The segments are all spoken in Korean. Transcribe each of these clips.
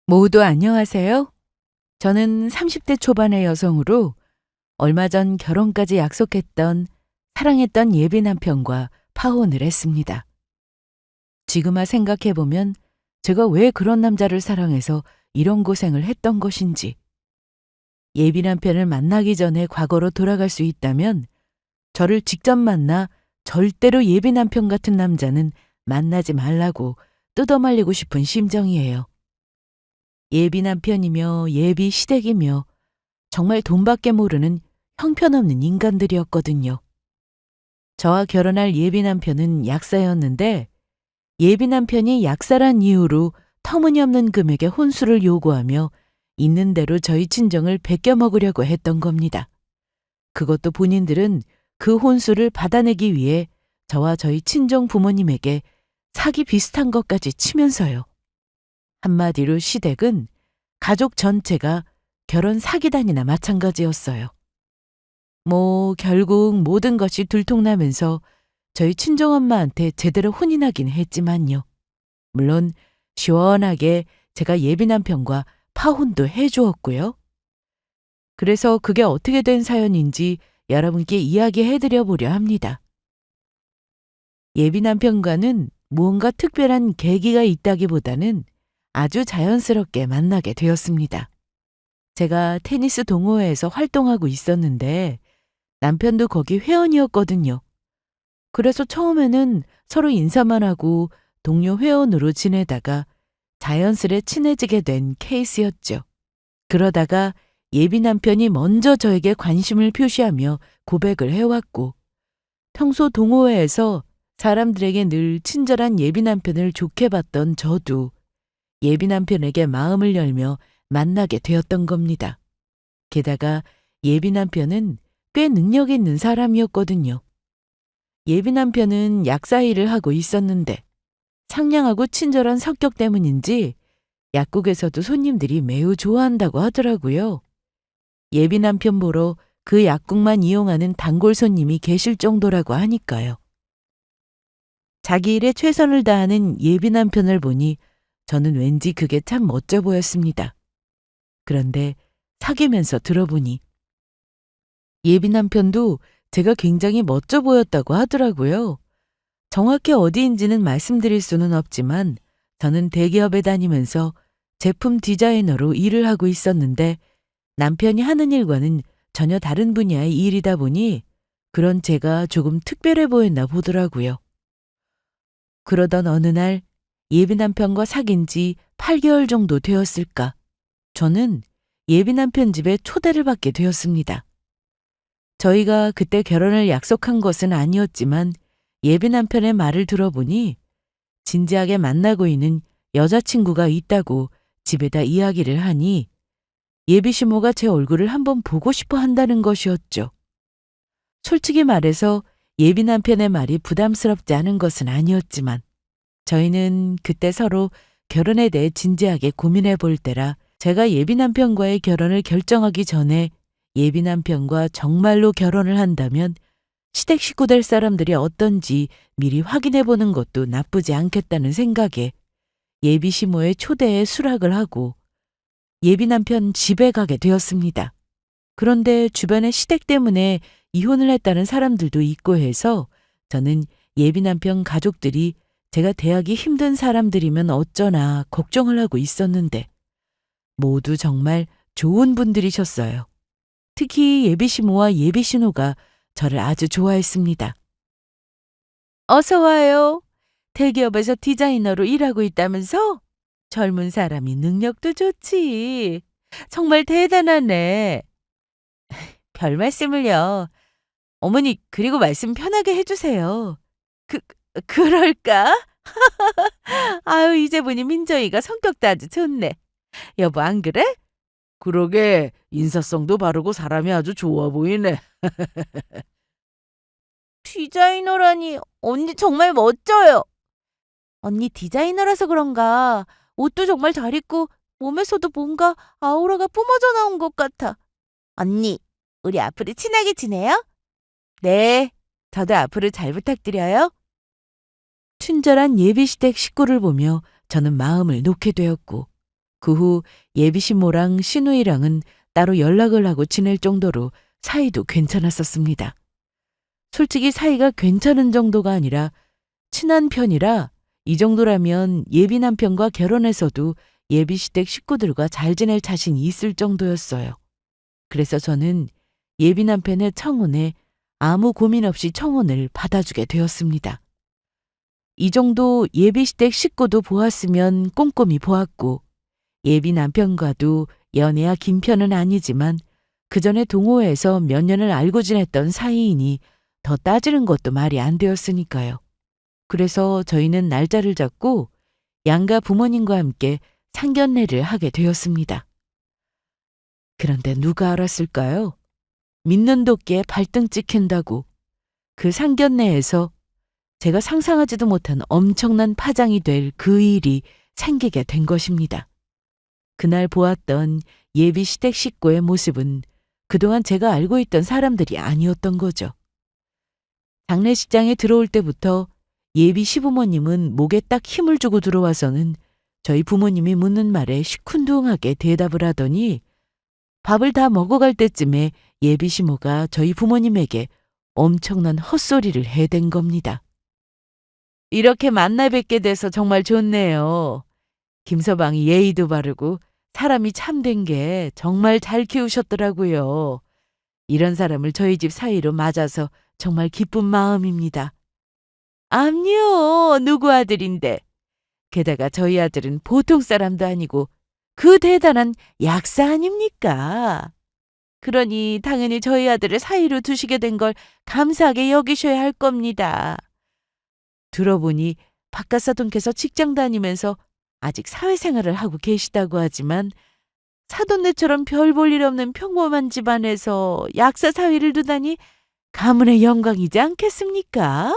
모두 안녕하세요. 저는 30대 초반의 여성으로 얼마 전 결혼까지 약속했던 사랑했던 예비 남편과 파혼을 했습니다. 지금아 생각해보면 제가 왜 그런 남자를 사랑해서 이런 고생을 했던 것인지, 예비 남편을 만나기 전에 과거로 돌아갈 수 있다면 저를 직접 만나 절대로 예비 남편 같은 남자는 만나지 말라고 뜯어말리고 싶은 심정이에요. 예비 남편이며 예비 시댁이며 정말 돈밖에 모르는 형편없는 인간들이었거든요. 저와 결혼할 예비 남편은 약사였는데 예비 남편이 약사란 이유로 터무니없는 금액의 혼수를 요구하며 있는 대로 저희 친정을 베껴 먹으려고 했던 겁니다. 그것도 본인들은 그 혼수를 받아내기 위해 저와 저희 친정 부모님에게 사기 비슷한 것까지 치면서요. 한마디로 시댁은 가족 전체가 결혼 사기단이나 마찬가지였어요. 결국 모든 것이 들통나면서 저희 친정엄마한테 제대로 혼이 나긴 했지만요. 물론 시원하게 제가 예비 남편과 파혼도 해주었고요. 그래서 그게 어떻게 된 사연인지 여러분께 이야기해드려 보려 합니다. 예비 남편과는 무언가 특별한 계기가 있다기보다는 아주 자연스럽게 만나게 되었습니다. 제가 테니스 동호회에서 활동하고 있었는데 남편도 거기 회원이었거든요. 그래서 처음에는 서로 인사만 하고 동료 회원으로 지내다가 자연스레 친해지게 된 케이스였죠. 그러다가 예비 남편이 먼저 저에게 관심을 표시하며 고백을 해왔고 평소 동호회에서 사람들에게 늘 친절한 예비 남편을 좋게 봤던 저도 예비 남편에게 마음을 열며 만나게 되었던 겁니다. 게다가 예비 남편은 꽤 능력 있는 사람이었거든요. 예비 남편은 약사 일을 하고 있었는데 상냥하고 친절한 성격 때문인지 약국에서도 손님들이 매우 좋아한다고 하더라고요. 예비 남편 보러 그 약국만 이용하는 단골 손님이 계실 정도라고 하니까요. 자기 일에 최선을 다하는 예비 남편을 보니 저는 왠지 그게 참 멋져 보였습니다. 그런데 사귀면서 들어보니 예비 남편도 제가 굉장히 멋져 보였다고 하더라고요. 정확히 어디인지는 말씀드릴 수는 없지만 저는 대기업에 다니면서 제품 디자이너로 일을 하고 있었는데 남편이 하는 일과는 전혀 다른 분야의 일이다 보니 그런 제가 조금 특별해 보였나 보더라고요. 그러던 어느 날 예비 남편과 사귄 지 8개월 정도 되었을까. 저는 예비 남편 집에 초대를 받게 되었습니다. 저희가 그때 결혼을 약속한 것은 아니었지만 예비 남편의 말을 들어보니 진지하게 만나고 있는 여자친구가 있다고 집에다 이야기를 하니 예비 시모가 제 얼굴을 한번 보고 싶어 한다는 것이었죠. 솔직히 말해서 예비 남편의 말이 부담스럽지 않은 것은 아니었지만 저희는 그때 서로 결혼에 대해 진지하게 고민해 볼 때라 제가 예비 남편과의 결혼을 결정하기 전에 예비 남편과 정말로 결혼을 한다면 시댁 식구 될 사람들이 어떤지 미리 확인해 보는 것도 나쁘지 않겠다는 생각에 예비 시모의 초대에 수락을 하고 예비 남편 집에 가게 되었습니다. 그런데 주변에 시댁 때문에 이혼을 했다는 사람들도 있고 해서 저는 예비 남편 가족들이 제가 대하기 힘든 사람들이면 어쩌나 걱정을 하고 있었는데 모두 정말 좋은 분들이셨어요. 특히 예비 시모와 예비 신호가 저를 아주 좋아했습니다. 어서 와요. 대기업에서 디자이너로 일하고 있다면서? 젊은 사람이 능력도 좋지. 정말 대단하네. 별 말씀을요. 어머니, 그리고 말씀 편하게 해주세요. 그럴까? 아유, 이제 보니 민정이가 성격도 아주 좋네. 여보, 안 그래? 그러게, 인사성도 바르고 사람이 아주 좋아 보이네. 디자이너라니, 언니 정말 멋져요. 언니 디자이너라서 그런가 옷도 정말 잘 입고 몸에서도 뭔가 아우라가 뿜어져 나온 것 같아. 언니, 우리 앞으로 친하게 지내요? 네, 저도 앞으로 잘 부탁드려요. 친절한 예비시댁 식구를 보며 저는 마음을 놓게 되었고 그 후 예비 신모랑 시누이랑은 따로 연락을 하고 지낼 정도로 사이도 괜찮았었습니다. 솔직히 사이가 괜찮은 정도가 아니라 친한 편이라 이 정도라면 예비 남편과 결혼해서도 예비 시댁 식구들과 잘 지낼 자신이 있을 정도였어요. 그래서 저는 예비 남편의 청혼에 아무 고민 없이 청혼을 받아주게 되었습니다. 이 정도 예비 시댁 식구도 보았으면 꼼꼼히 보았고 예비 남편과도 연애야 긴 편은 아니지만 그 전에 동호회에서 몇 년을 알고 지냈던 사이이니 더 따지는 것도 말이 안 되었으니까요. 그래서 저희는 날짜를 잡고 양가 부모님과 함께 상견례를 하게 되었습니다. 그런데 누가 알았을까요? 믿는 도끼에 발등 찍힌다고 그 상견례에서 제가 상상하지도 못한 엄청난 파장이 될 그 일이 생기게 된 것입니다. 그날 보았던 예비 시댁 식구의 모습은 그동안 제가 알고 있던 사람들이 아니었던 거죠. 장례식장에 들어올 때부터 예비 시부모님은 목에 딱 힘을 주고 들어와서는 저희 부모님이 묻는 말에 시큰둥하게 대답을 하더니 밥을 다 먹어갈 때쯤에 예비 시모가 저희 부모님에게 엄청난 헛소리를 해댄 겁니다. 이렇게 만나 뵙게 돼서 정말 좋네요. 김서방이 예의도 바르고 사람이 참된 게 정말 잘 키우셨더라고요. 이런 사람을 저희 집 사이로 맞아서 정말 기쁜 마음입니다. 암요, 누구 아들인데. 게다가 저희 아들은 보통 사람도 아니고 그 대단한 약사 아닙니까? 그러니 당연히 저희 아들을 사이로 두시게 된 걸 감사하게 여기셔야 할 겁니다. 들어보니 박가사돈께서 직장 다니면서 아직 사회생활을 하고 계시다고 하지만 사돈네처럼 별 볼 일 없는 평범한 집안에서 약사 사위를 두다니 가문의 영광이지 않겠습니까?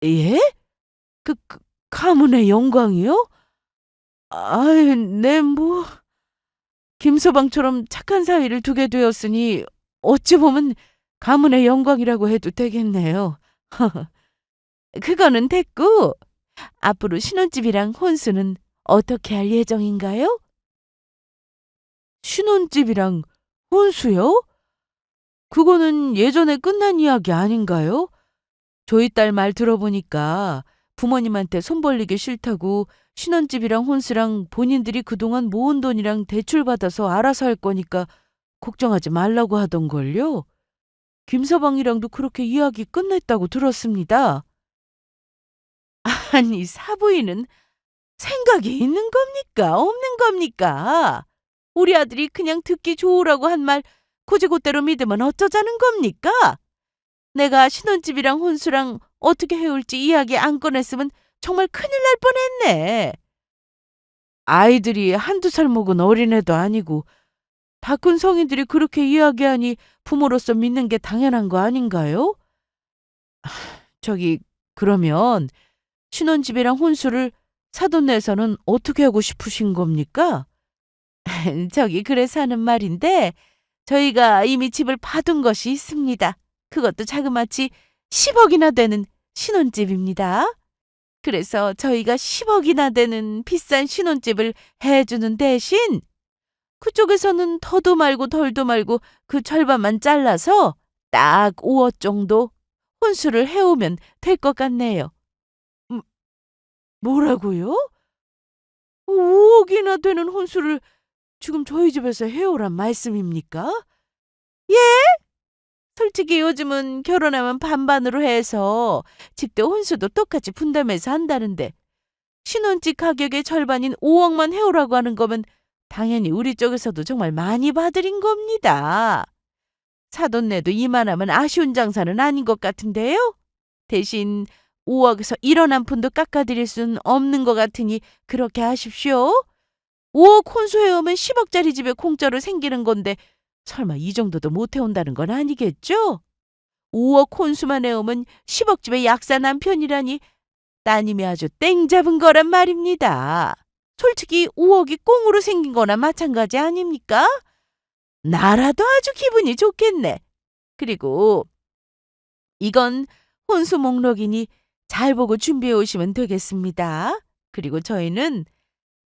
예? 가문의 영광이요? 아이, 네, 뭐. 김서방처럼 착한 사위를 두게 되었으니 어찌 보면 가문의 영광이라고 해도 되겠네요. 그거는 됐고, 앞으로 신혼집이랑 혼수는 어떻게 할 예정인가요? 신혼집이랑 혼수요? 그거는 예전에 끝난 이야기 아닌가요? 저희 딸 말 들어보니까 부모님한테 손 벌리기 싫다고 신혼집이랑 혼수랑 본인들이 그동안 모은 돈이랑 대출받아서 알아서 할 거니까 걱정하지 말라고 하던걸요. 김서방이랑도 그렇게 이야기 끝냈다고 들었습니다. 아니, 사부인은 생각이 있는 겁니까? 없는 겁니까? 우리 아들이 그냥 듣기 좋으라고 한 말 곧이곧대로 믿으면 어쩌자는 겁니까? 내가 신혼집이랑 혼수랑 어떻게 해올지 이야기 안 꺼냈으면 정말 큰일 날 뻔했네. 아이들이 한두 살 먹은 어린애도 아니고 다 큰 성인들이 그렇게 이야기하니 부모로서 믿는 게 당연한 거 아닌가요? 저기, 그러면 신혼집이랑 혼수를 사돈네에서는 어떻게 하고 싶으신 겁니까? 저기, 그래서 하는 말인데 저희가 이미 집을 봐둔 것이 있습니다. 그것도 자그마치 10억이나 되는 신혼집입니다. 그래서 저희가 10억이나 되는 비싼 신혼집을 해주는 대신 그쪽에서는 더도 말고 덜도 말고 그 절반만 잘라서 딱 5억 정도 혼수를 해오면 될 것 같네요. 뭐라고요? 5억이나 되는 혼수를 지금 저희 집에서 해오란 말씀입니까? 예? 솔직히 요즘은 결혼하면 반반으로 해서 집도 혼수도 똑같이 분담해서 한다는데 신혼집 가격의 절반인 5억만 해오라고 하는 거면 당연히 우리 쪽에서도 정말 많이 봐드린 겁니다. 사돈네도 이만하면 아쉬운 장사는 아닌 것 같은데요? 대신 5억에서 1원 한 푼도 깎아드릴 수는 없는 것 같으니 그렇게 하십시오. 5억 혼수해오면 10억짜리 집에 공짜로 생기는 건데 설마 이 정도도 못 해온다는 건 아니겠죠? 5억 혼수만 해오면 10억 집에 약사 남편이라니 따님이 아주 땡 잡은 거란 말입니다. 솔직히 5억이 꽁으로 생긴 거나 마찬가지 아닙니까? 나라도 아주 기분이 좋겠네. 그리고 이건 혼수 목록이니 잘 보고 준비해 오시면 되겠습니다. 그리고 저희는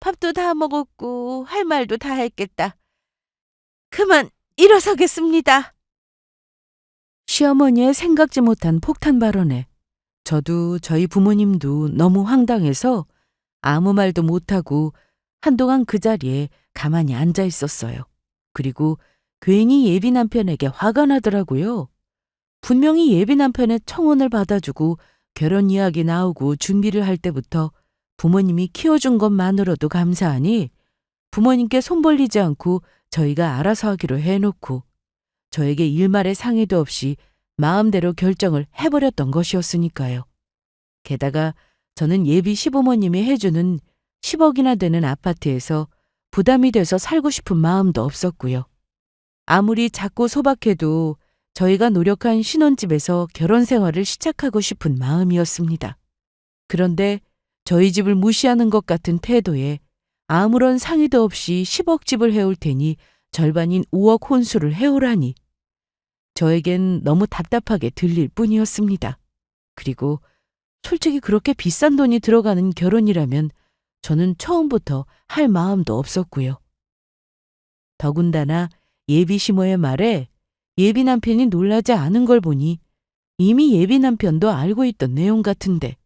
밥도 다 먹었고 할 말도 다 했겠다. 그만 일어서겠습니다. 시어머니의 생각지 못한 폭탄 발언에 저도 저희 부모님도 너무 황당해서 아무 말도 못하고 한동안 그 자리에 가만히 앉아 있었어요. 그리고 괜히 예비 남편에게 화가 나더라고요. 분명히 예비 남편의 청혼을 받아주고 결혼 이야기 나오고 준비를 할 때부터 부모님이 키워준 것만으로도 감사하니 부모님께 손 벌리지 않고 저희가 알아서 하기로 해놓고 저에게 일말의 상의도 없이 마음대로 결정을 해버렸던 것이었으니까요. 게다가 저는 예비 시부모님이 해주는 10억이나 되는 아파트에서 부담이 돼서 살고 싶은 마음도 없었고요. 아무리 작고 소박해도 저희가 노력한 신혼집에서 결혼 생활을 시작하고 싶은 마음이었습니다. 그런데 저희 집을 무시하는 것 같은 태도에 아무런 상의도 없이 10억 집을 해올 테니 절반인 5억 혼수를 해오라니 저에겐 너무 답답하게 들릴 뿐이었습니다. 그리고 솔직히 그렇게 비싼 돈이 들어가는 결혼이라면 저는 처음부터 할 마음도 없었고요. 더군다나 예비 시모의 말에 예비 남편이 놀라지 않은 걸 보니 이미 예비 남편도 알고 있던 내용 같은데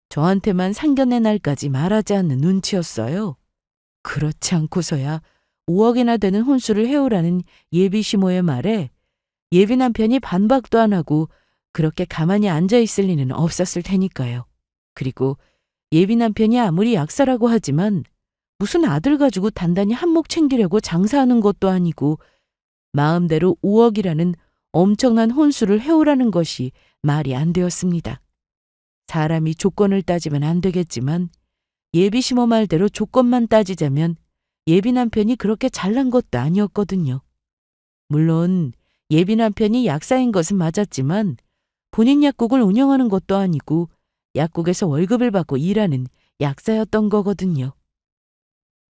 저한테만 상견례 날까지 말하지 않는 눈치였어요. 그렇지 않고서야 5억이나 되는 혼수를 해오라는 예비 시모의 말에 예비 남편이 반박도 안 하고 그렇게 가만히 앉아 있을 리는 없었을 테니까요. 그리고 예비 남편이 아무리 약사라고 하지만 무슨 아들 가지고 단단히 한몫 챙기려고 장사하는 것도 아니고 마음대로 5억이라는 엄청난 혼수를 해오라는 것이 말이 안 되었습니다. 사람이 조건을 따지면 안 되겠지만 예비 시모 말대로 조건만 따지자면 예비 남편이 그렇게 잘난 것도 아니었거든요. 물론 예비 남편이 약사인 것은 맞았지만 본인 약국을 운영하는 것도 아니고 약국에서 월급을 받고 일하는 약사였던 거거든요.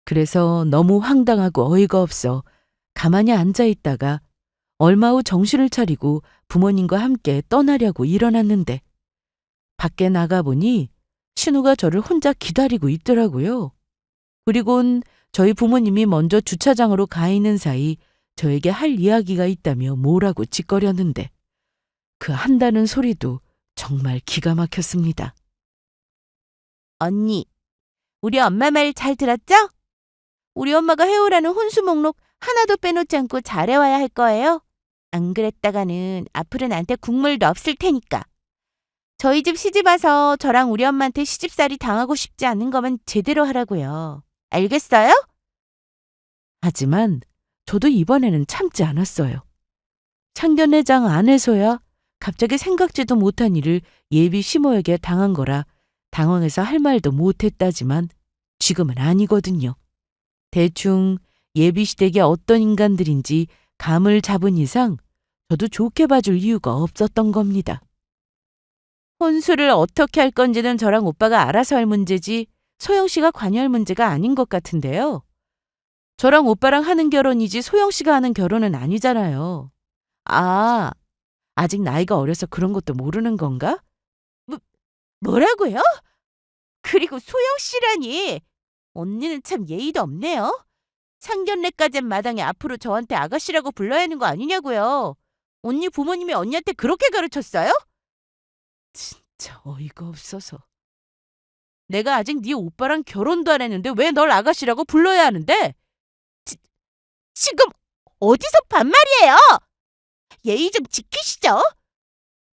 그래서 너무 황당하고 어이가 없어 가만히 앉아 있다가 얼마 후 정신을 차리고 부모님과 함께 떠나려고 일어났는데 밖에 나가보니 신우가 저를 혼자 기다리고 있더라고요. 그리곤 저희 부모님이 먼저 주차장으로 가 있는 사이 저에게 할 이야기가 있다며 뭐라고 짓거렸는데 그 한다는 소리도 정말 기가 막혔습니다. 언니, 우리 엄마 말 잘 들었죠? 우리 엄마가 해오라는 혼수 목록 하나도 빼놓지 않고 잘해와야 할 거예요. 안 그랬다가는 앞으로 나한테 국물도 없을 테니까. 저희 집 시집 와서 저랑 우리 엄마한테 시집살이 당하고 싶지 않은 거면 제대로 하라고요. 알겠어요? 하지만 저도 이번에는 참지 않았어요. 상견례장 안에서야 갑자기 생각지도 못한 일을 예비 시모에게 당한 거라 당황해서 할 말도 못했다지만 지금은 아니거든요. 대충 예비 시댁이 어떤 인간들인지 감을 잡은 이상 저도 좋게 봐줄 이유가 없었던 겁니다. 혼수를 어떻게 할 건지는 저랑 오빠가 알아서 할 문제지 소영 씨가 관여할 문제가 아닌 것 같은데요. 저랑 오빠랑 하는 결혼이지 소영 씨가 하는 결혼은 아니잖아요. 아, 아직 나이가 어려서 그런 것도 모르는 건가? 뭐라고요? 그리고 소영 씨라니. 언니는 참 예의도 없네요. 상견례까진 마당에 앞으로 저한테 아가씨라고 불러야 하는 거 아니냐고요. 언니 부모님이 언니한테 그렇게 가르쳤어요? 진짜 어이가 없어서. 내가 아직 네 오빠랑 결혼도 안 했는데 왜 널 아가씨라고 불러야 하는데? 지금 어디서 반말이에요? 예의 좀 지키시죠?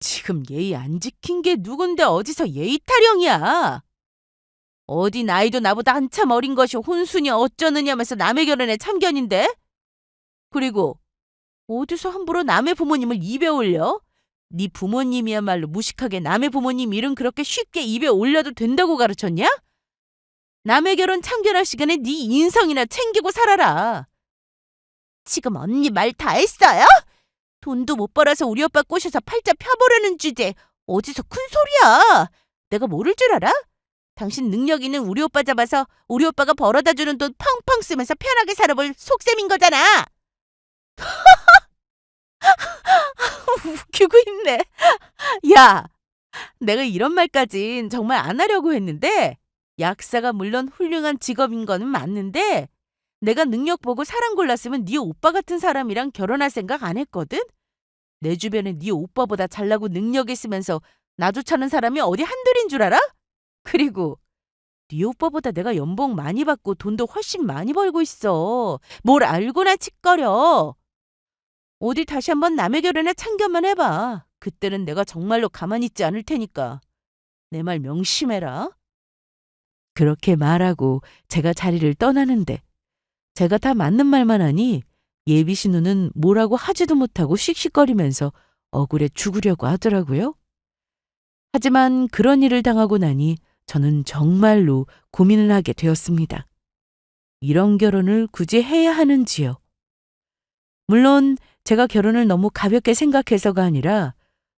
지금 예의 안 지킨 게 누군데 어디서 예의 타령이야? 어디 나이도 나보다 한참 어린 것이 혼수냐 어쩌느냐면서 남의 결혼에 참견인데? 그리고 어디서 함부로 남의 부모님을 입에 올려? 네 부모님이야말로 무식하게 남의 부모님 일은 그렇게 쉽게 입에 올려도 된다고 가르쳤냐? 남의 결혼 참견할 시간에 네 인성이나 챙기고 살아라. 지금 언니 말 다 했어요? 돈도 못 벌어서 우리 오빠 꼬셔서 팔자 펴보려는 주제 어디서 큰 소리야? 내가 모를 줄 알아? 당신 능력 있는 우리 오빠 잡아서 우리 오빠가 벌어다 주는 돈 펑펑 쓰면서 편하게 살아볼 속셈인 거잖아. 웃기고 있네. 야, 내가 이런 말까진 정말 안 하려고 했는데 약사가 물론 훌륭한 직업인 거는 맞는데 내가 능력 보고 사람 골랐으면 네 오빠 같은 사람이랑 결혼할 생각 안 했거든? 내 주변에 네 오빠보다 잘나고 능력 있으면서 나조차는 사람이 어디 한둘인 줄 알아? 그리고 네 오빠보다 내가 연봉 많이 받고 돈도 훨씬 많이 벌고 있어. 뭘 알고나 칫거려. 어디 다시 한번 남의 결혼에 참견만 해봐. 그때는 내가 정말로 가만히 있지 않을 테니까. 내 말 명심해라. 그렇게 말하고 제가 자리를 떠나는데 제가 다 맞는 말만 하니 예비 신우는 뭐라고 하지도 못하고 씩씩거리면서 억울해 죽으려고 하더라고요. 하지만 그런 일을 당하고 나니 저는 정말로 고민을 하게 되었습니다. 이런 결혼을 굳이 해야 하는지요? 물론 제가 결혼을 너무 가볍게 생각해서가 아니라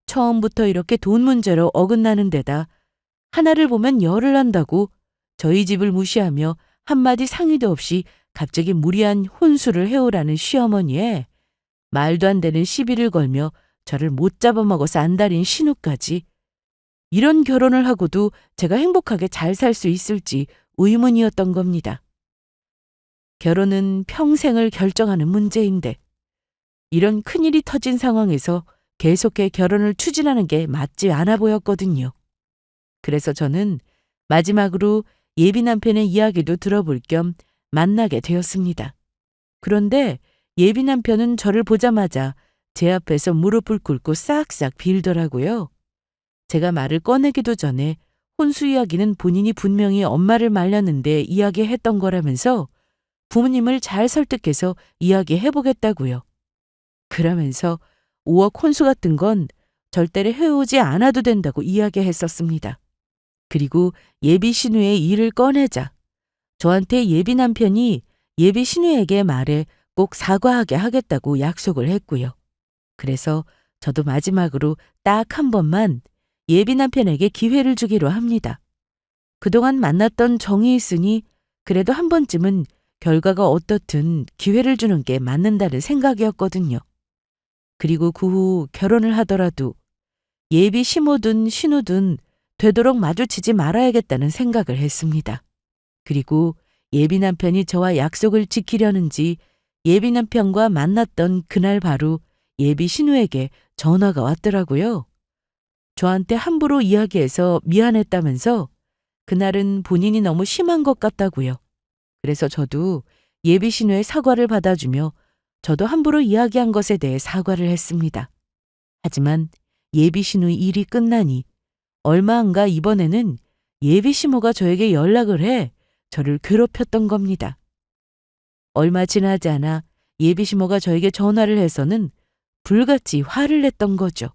처음부터 이렇게 돈 문제로 어긋나는 데다 하나를 보면 열을 난다고 저희 집을 무시하며 한마디 상의도 없이 갑자기 무리한 혼수를 해오라는 시어머니에 말도 안 되는 시비를 걸며 저를 못 잡아먹어서 안달인 신우까지 이런 결혼을 하고도 제가 행복하게 잘 살 수 있을지 의문이었던 겁니다. 결혼은 평생을 결정하는 문제인데 이런 큰일이 터진 상황에서 계속해 결혼을 추진하는 게 맞지 않아 보였거든요. 그래서 저는 마지막으로 예비 남편의 이야기도 들어볼 겸 만나게 되었습니다. 그런데 예비 남편은 저를 보자마자 제 앞에서 무릎을 꿇고 싹싹 빌더라고요. 제가 말을 꺼내기도 전에 혼수 이야기는 본인이 분명히 엄마를 말렸는데 이야기했던 거라면서 부모님을 잘 설득해서 이야기해보겠다고요. 그러면서 5억 혼수 같은 건 절대로 해오지 않아도 된다고 이야기했었습니다. 그리고 예비 신우의 일을 꺼내자 저한테 예비 남편이 예비 신우에게 말해 꼭 사과하게 하겠다고 약속을 했고요. 그래서 저도 마지막으로 딱 한 번만 예비 남편에게 기회를 주기로 합니다. 그동안 만났던 정이 있으니 그래도 한 번쯤은 결과가 어떻든 기회를 주는 게 맞는다는 생각이었거든요. 그리고 그 후 결혼을 하더라도 예비 시모든 신우든 되도록 마주치지 말아야겠다는 생각을 했습니다. 그리고 예비 남편이 저와 약속을 지키려는지 예비 남편과 만났던 그날 바로 예비 신우에게 전화가 왔더라고요. 저한테 함부로 이야기해서 미안했다면서 그날은 본인이 너무 심한 것 같다고요. 그래서 저도 예비 신우의 사과를 받아주며 저도 함부로 이야기한 것에 대해 사과를 했습니다. 하지만 예비 신우 일이 끝나니 얼마 안 가 이번에는 예비 시모가 저에게 연락을 해 저를 괴롭혔던 겁니다. 얼마 지나지 않아 예비 시모가 저에게 전화를 해서는 불같이 화를 냈던 거죠.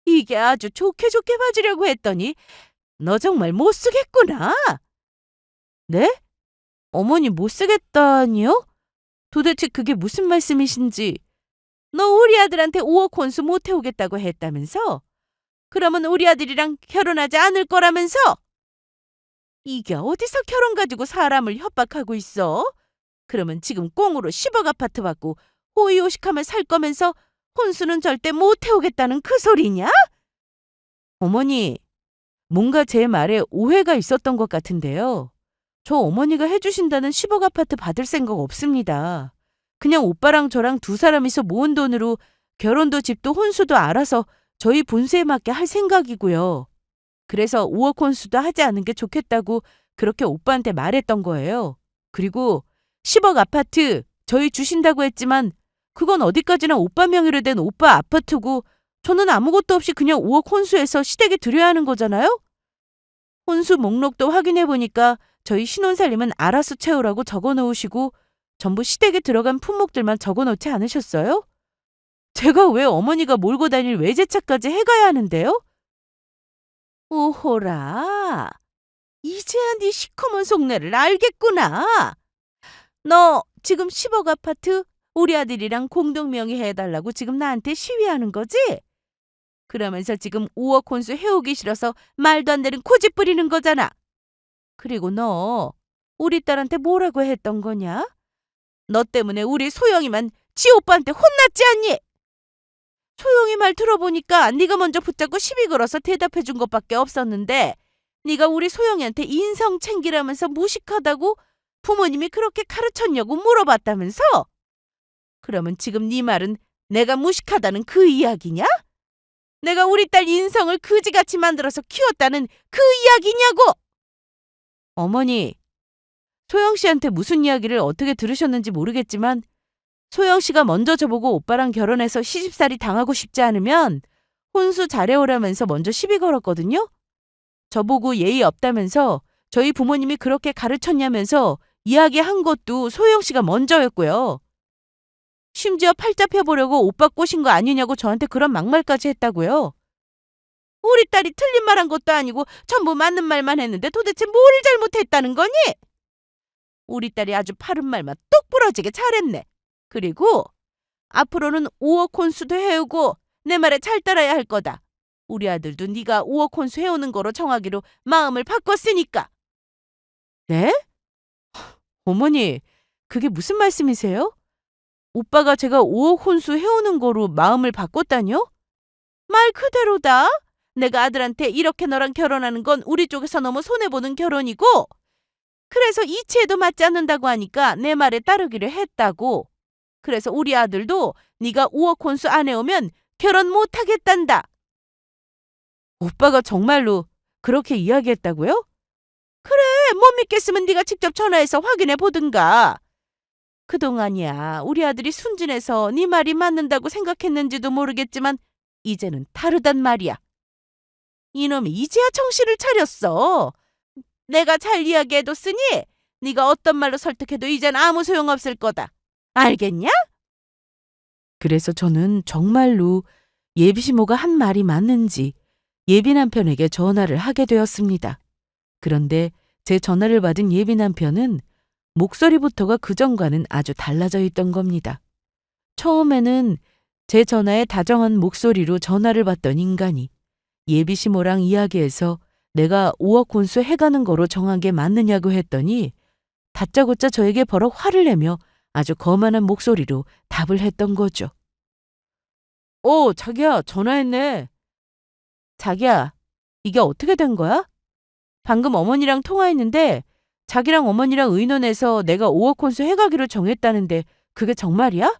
이게 아주 좋게 좋게 봐주려고 했더니 너 정말 못 쓰겠구나. 네? 어머니 못 쓰겠다니요? 도대체 그게 무슨 말씀이신지. 너 우리 아들한테 5억 혼수 못 해오겠다고 했다면서? 그러면 우리 아들이랑 결혼하지 않을 거라면서? 이게 어디서 결혼 가지고 사람을 협박하고 있어? 그러면 지금 꽁으로 10억 아파트 받고 호의호식하며 살 거면서 혼수는 절대 못 해오겠다는 그 소리냐? 어머니, 뭔가 제 말에 오해가 있었던 것 같은데요. 저 어머니가 해주신다는 10억 아파트 받을 생각 없습니다. 그냥 오빠랑 저랑 두 사람이서 모은 돈으로 결혼도 집도 혼수도 알아서 저희 분수에 맞게 할 생각이고요. 그래서 5억 혼수도 하지 않은 게 좋겠다고 그렇게 오빠한테 말했던 거예요. 그리고 10억 아파트 저희 주신다고 했지만 그건 어디까지나 오빠 명의로 된 오빠 아파트고 저는 아무것도 없이 그냥 5억 혼수해서 시댁에 드려야 하는 거잖아요? 혼수 목록도 확인해 보니까 저희 신혼살림은 알아서 채우라고 적어 놓으시고 전부 시댁에 들어간 품목들만 적어 놓지 않으셨어요? 제가 왜 어머니가 몰고 다닐 외제차까지 해가야 하는데요? 오호라, 이제야 네 시커먼 속내를 알겠구나. 너 지금 10억 아파트 우리 아들이랑 공동 명의해달라고 지금 나한테 시위하는 거지? 그러면서 지금 5억 혼수 해오기 싫어서 말도 안 되는 고집 부리는 거잖아. 그리고 너 우리 딸한테 뭐라고 했던 거냐? 너 때문에 우리 소영이만 지 오빠한테 혼났지 않니? 소영이 말 들어보니까 네가 먼저 붙잡고 시비 걸어서 대답해 준 것밖에 없었는데 네가 우리 소영이한테 인성 챙기라면서 무식하다고 부모님이 그렇게 가르쳤냐고 물어봤다면서? 그러면 지금 네 말은 내가 무식하다는 그 이야기냐? 내가 우리 딸 인성을 그지같이 만들어서 키웠다는 그 이야기냐고! 어머니, 소영 씨한테 무슨 이야기를 어떻게 들으셨는지 모르겠지만 소영 씨가 먼저 저보고 오빠랑 결혼해서 시집살이 당하고 싶지 않으면 혼수 잘해오라면서 먼저 시비 걸었거든요. 저보고 예의 없다면서 저희 부모님이 그렇게 가르쳤냐면서 이야기한 것도 소영 씨가 먼저였고요. 심지어 팔자 펴보려고 오빠 꼬신 거 아니냐고 저한테 그런 막말까지 했다고요. 우리 딸이 틀린 말 한 것도 아니고 전부 맞는 말만 했는데 도대체 뭘 잘못했다는 거니? 우리 딸이 아주 바른 말만 똑 부러지게 잘했네. 그리고 앞으로는 5억 혼수도 해오고 내 말에 잘 따라야 할 거다. 우리 아들도 네가 5억 혼수 해오는 거로 정하기로 마음을 바꿨으니까. 네? 어머니, 그게 무슨 말씀이세요? 오빠가 제가 5억 혼수 해오는 거로 마음을 바꿨다뇨? 말 그대로다. 내가 아들한테 이렇게 너랑 결혼하는 건 우리 쪽에서 너무 손해보는 결혼이고 그래서 이치에도 맞지 않는다고 하니까 내 말에 따르기로 했다고. 그래서 우리 아들도 네가 5억 혼수 안 해오면 결혼 못하겠단다. 오빠가 정말로 그렇게 이야기했다고요? 그래, 못 믿겠으면 네가 직접 전화해서 확인해 보든가. 그동안이야 우리 아들이 순진해서 네 말이 맞는다고 생각했는지도 모르겠지만 이제는 다르단 말이야. 이놈이 이제야 정신을 차렸어. 내가 잘 이야기해뒀으니 네가 어떤 말로 설득해도 이젠 아무 소용없을 거다. 알겠냐? 그래서 저는 정말로 예비 시모가 한 말이 맞는지 예비 남편에게 전화를 하게 되었습니다. 그런데 제 전화를 받은 예비 남편은 목소리부터가 그전과는 아주 달라져 있던 겁니다. 처음에는 제 전화에 다정한 목소리로 전화를 받던 인간이 예비 시모랑 이야기해서 내가 5억 혼수 해가는 거로 정한 게 맞느냐고 했더니 다짜고짜 저에게 버럭 화를 내며 아주 거만한 목소리로 답을 했던 거죠. 자기야, 전화했네. 자기야, 이게 어떻게 된 거야? 방금 어머니랑 통화했는데 자기랑 어머니랑 의논해서 내가 5억 혼수 해가기로 정했다는데 그게 정말이야?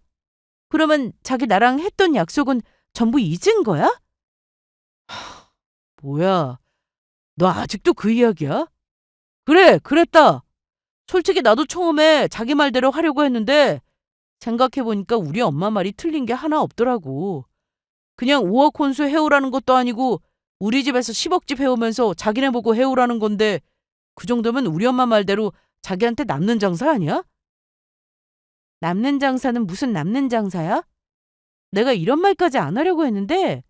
그러면 자기 나랑 했던 약속은 전부 잊은 거야? 뭐야, 너 아직도 그 이야기야? 그래, 그랬다. 솔직히 나도 처음에 자기 말대로 하려고 했는데 생각해보니까 우리 엄마 말이 틀린 게 하나 없더라고. 그냥 5억 혼수 해오라는 것도 아니고 우리 집에서 10억집 해오면서 자기네 보고 해오라는 건데 그 정도면 우리 엄마 말대로 자기한테 남는 장사 아니야? 남는 장사는 무슨 남는 장사야? 내가 이런 말까지 안 하려고 했는데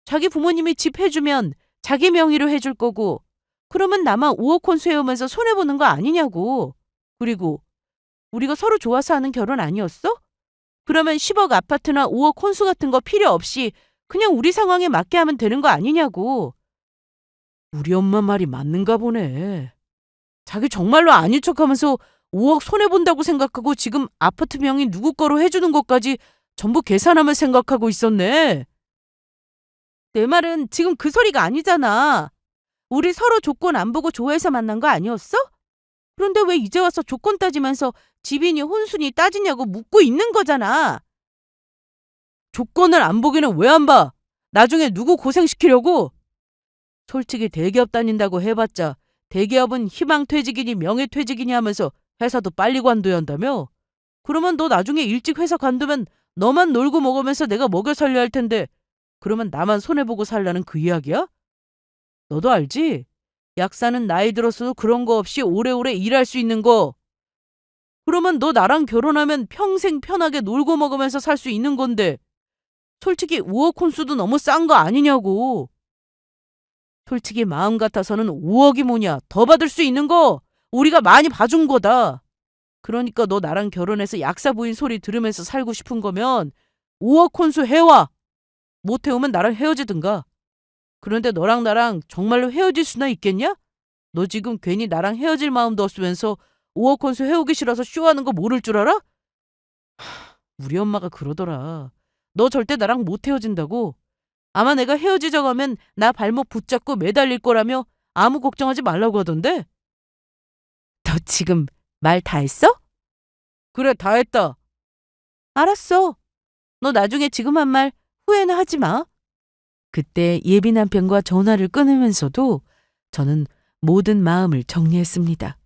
자기 부모님이 집 해주면 자기 명의로 해줄 거고 그러면 나만 5억 혼수 해오면서 손해보는 거 아니냐고. 그리고 우리가 서로 좋아서 하는 결혼 아니었어? 그러면 10억 아파트나 5억 혼수 같은 거 필요 없이 그냥 우리 상황에 맞게 하면 되는 거 아니냐고. 우리 엄마 말이 맞는가 보네. 자기 정말로 아닌 척하면서 5억 손해본다고 생각하고 지금 아파트 명의 누구 거로 해주는 것까지 전부 계산하며 생각하고 있었네. 내 말은 지금 그 소리가 아니잖아. 우리 서로 조건 안 보고 좋아해서 만난 거 아니었어? 그런데 왜 이제 와서 조건 따지면서 집이니 혼수니 따지냐고 묻고 있는 거잖아. 조건을 안 보기는 왜 안 봐? 나중에 누구 고생시키려고? 솔직히 대기업 다닌다고 해봤자 대기업은 희망퇴직이니 명예퇴직이니 하면서 회사도 빨리 관둬야 한다며? 그러면 너 나중에 일찍 회사 관두면 너만 놀고 먹으면서 내가 먹여 살려야 할 텐데 그러면 나만 손해보고 살라는 그 이야기야? 너도 알지? 약사는 나이 들었어도 그런 거 없이 오래오래 일할 수 있는 거. 그러면 너 나랑 결혼하면 평생 편하게 놀고 먹으면서 살 수 있는 건데 솔직히 5억 혼수도 너무 싼 거 아니냐고. 솔직히 마음 같아서는 5억이 뭐냐. 더 받을 수 있는 거 우리가 많이 봐준 거다. 그러니까 너 나랑 결혼해서 약사 부인 소리 들으면서 살고 싶은 거면 5억 혼수 해와. 못 해오면 나랑 헤어지든가. 그런데 너랑 나랑 정말로 헤어질 수나 있겠냐? 너 지금 괜히 나랑 헤어질 마음도 없으면서 5억 혼수 해오기 싫어서 쇼하는 거 모를 줄 알아? 우리 엄마가 그러더라. 너 절대 나랑 못 헤어진다고. 아마 내가 헤어지자고 하면 나 발목 붙잡고 매달릴 거라며 아무 걱정하지 말라고 하던데? 너 지금 말 다 했어? 그래, 다 했다. 알았어. 너 나중에 지금 한 말 후회는 하지 마. 그때 예비 남편과 전화를 끊으면서도 저는 모든 마음을 정리했습니다.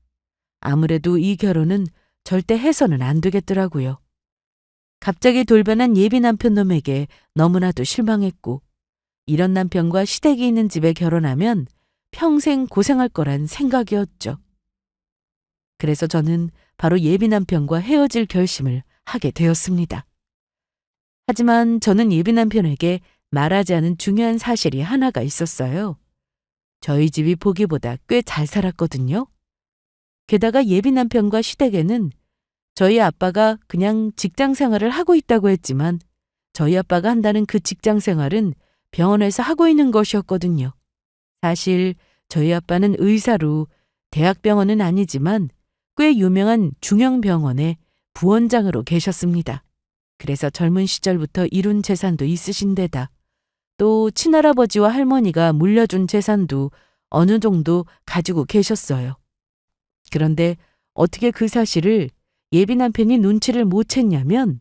아무래도 이 결혼은 절대 해서는 안 되겠더라고요. 갑자기 돌변한 예비 남편 놈에게 너무나도 실망했고, 이런 남편과 시댁이 있는 집에 결혼하면 평생 고생할 거란 생각이었죠. 그래서 저는 바로 예비 남편과 헤어질 결심을 하게 되었습니다. 하지만 저는 예비 남편에게 말하지 않은 중요한 사실이 하나가 있었어요. 저희 집이 보기보다 꽤 잘 살았거든요. 게다가 예비 남편과 시댁에는 저희 아빠가 그냥 직장 생활을 하고 있다고 했지만 저희 아빠가 한다는 그 직장 생활은 병원에서 하고 있는 것이었거든요. 사실 저희 아빠는 의사로 대학병원은 아니지만 꽤 유명한 중형병원의 부원장으로 계셨습니다. 그래서 젊은 시절부터 이룬 재산도 있으신 데다 또 친할아버지와 할머니가 물려준 재산도 어느 정도 가지고 계셨어요. 그런데 어떻게 그 사실을 예비 남편이 눈치를 못 챘냐면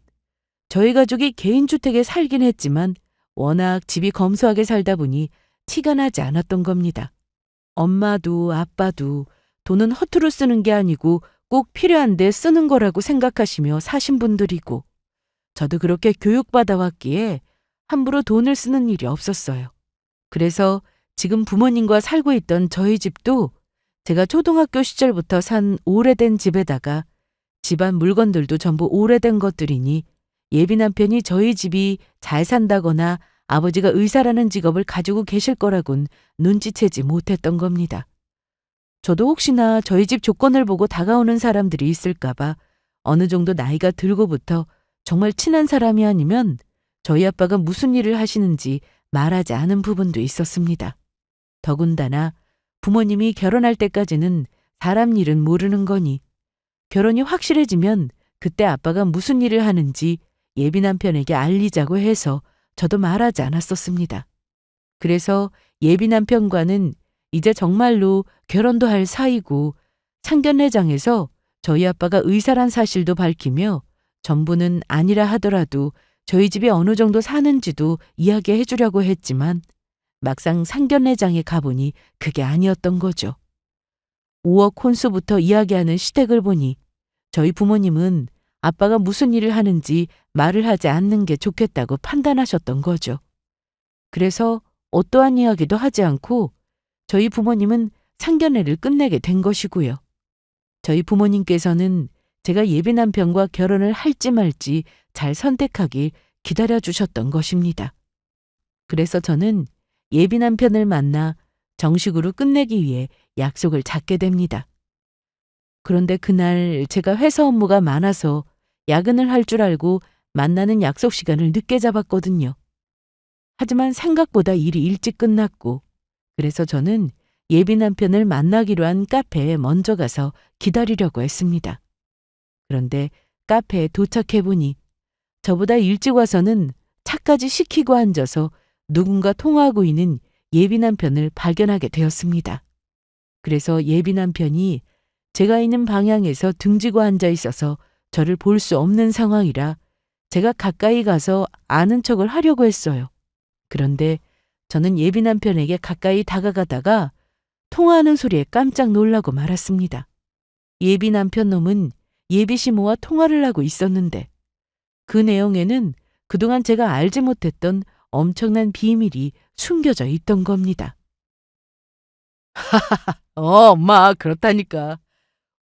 저희 가족이 개인주택에 살긴 했지만 워낙 집이 검소하게 살다 보니 티가 나지 않았던 겁니다. 엄마도 아빠도 돈은 허투루 쓰는 게 아니고 꼭 필요한데 쓰는 거라고 생각하시며 사신 분들이고 저도 그렇게 교육받아 왔기에 함부로 돈을 쓰는 일이 없었어요. 그래서 지금 부모님과 살고 있던 저희 집도 제가 초등학교 시절부터 산 오래된 집에다가 집안 물건들도 전부 오래된 것들이니 예비 남편이 저희 집이 잘 산다거나 아버지가 의사라는 직업을 가지고 계실 거라곤 눈치채지 못했던 겁니다. 저도 혹시나 저희 집 조건을 보고 다가오는 사람들이 있을까봐 어느 정도 나이가 들고부터 정말 친한 사람이 아니면 저희 아빠가 무슨 일을 하시는지 말하지 않은 부분도 있었습니다. 더군다나 부모님이 결혼할 때까지는 사람 일은 모르는 거니 결혼이 확실해지면 그때 아빠가 무슨 일을 하는지 예비 남편에게 알리자고 해서 저도 말하지 않았었습니다. 그래서 예비 남편과는 이제 정말로 결혼도 할 사이고 상견례장에서 저희 아빠가 의사란 사실도 밝히며 전부는 아니라 하더라도 저희 집이 어느 정도 사는지도 이야기해 주려고 했지만 막상 상견례장에 가보니 그게 아니었던 거죠. 5억 혼수부터 이야기하는 시댁을 보니 저희 부모님은 아빠가 무슨 일을 하는지 말을 하지 않는 게 좋겠다고 판단하셨던 거죠. 그래서 어떠한 이야기도 하지 않고 저희 부모님은 상견례를 끝내게 된 것이고요. 저희 부모님께서는 제가 예비 남편과 결혼을 할지 말지 잘 선택하길 기다려 주셨던 것입니다. 그래서 저는 예비 남편을 만나 정식으로 끝내기 위해 약속을 잡게 됩니다. 그런데 그날 제가 회사 업무가 많아서 야근을 할 줄 알고 만나는 약속 시간을 늦게 잡았거든요. 하지만 생각보다 일이 일찍 끝났고 그래서 저는 예비 남편을 만나기로 한 카페에 먼저 가서 기다리려고 했습니다. 그런데 카페에 도착해보니 저보다 일찍 와서는 차까지 시키고 앉아서 누군가 통화하고 있는 예비 남편을 발견하게 되었습니다. 그래서 예비 남편이 제가 있는 방향에서 등지고 앉아 있어서 저를 볼 수 없는 상황이라 제가 가까이 가서 아는 척을 하려고 했어요. 그런데 저는 예비 남편에게 가까이 다가가다가 통화하는 소리에 깜짝 놀라고 말았습니다. 예비 남편 놈은 예비 시모와 통화를 하고 있었는데 그 내용에는 그동안 제가 알지 못했던 엄청난 비밀이 숨겨져 있던 겁니다. 엄마 그렇다니까.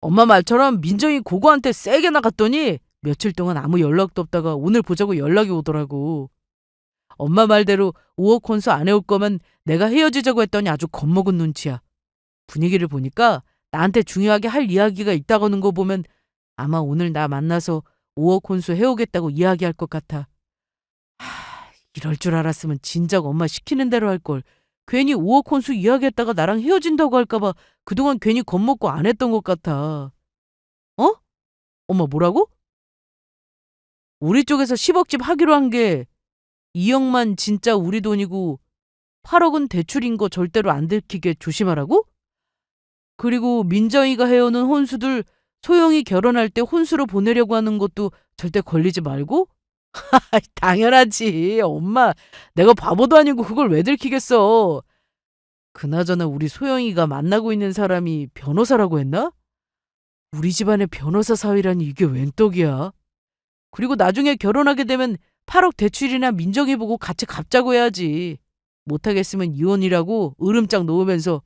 엄마 말처럼 민정이 고거한테 세게 나갔더니 며칠 동안 아무 연락도 없다가 오늘 보자고 연락이 오더라고. 엄마 말대로 5억 혼수 안 해올 거면 내가 헤어지자고 했더니 아주 겁먹은 눈치야. 분위기를 보니까 나한테 중요하게 할 이야기가 있다고는 거 보면 아마 오늘 나 만나서 5억 혼수 해오겠다고 이야기할 것 같아. 이럴 줄 알았으면 진작 엄마 시키는 대로 할 걸. 괜히 5억 혼수 이야기했다가 나랑 헤어진다고 할까봐 그동안 괜히 겁먹고 안 했던 것 같아. 어? 엄마 뭐라고? 우리 쪽에서 10억집 하기로 한 게 2억만 진짜 우리 돈이고 8억은 대출인 거 절대로 안 들키게 조심하라고? 그리고 민정이가 해오는 혼수들 소영이 결혼할 때 혼수로 보내려고 하는 것도 절대 걸리지 말고? 당연하지. 엄마, 내가 바보도 아니고 그걸 왜 들키겠어. 그나저나 우리 소영이가 만나고 있는 사람이 변호사라고 했나? 우리 집안에 변호사 사위라니 이게 웬 떡이야. 그리고 나중에 결혼하게 되면 8억 대출이나 민정이 보고 같이 갚자고 해야지. 못하겠으면 이혼이라고 으름장 놓으면서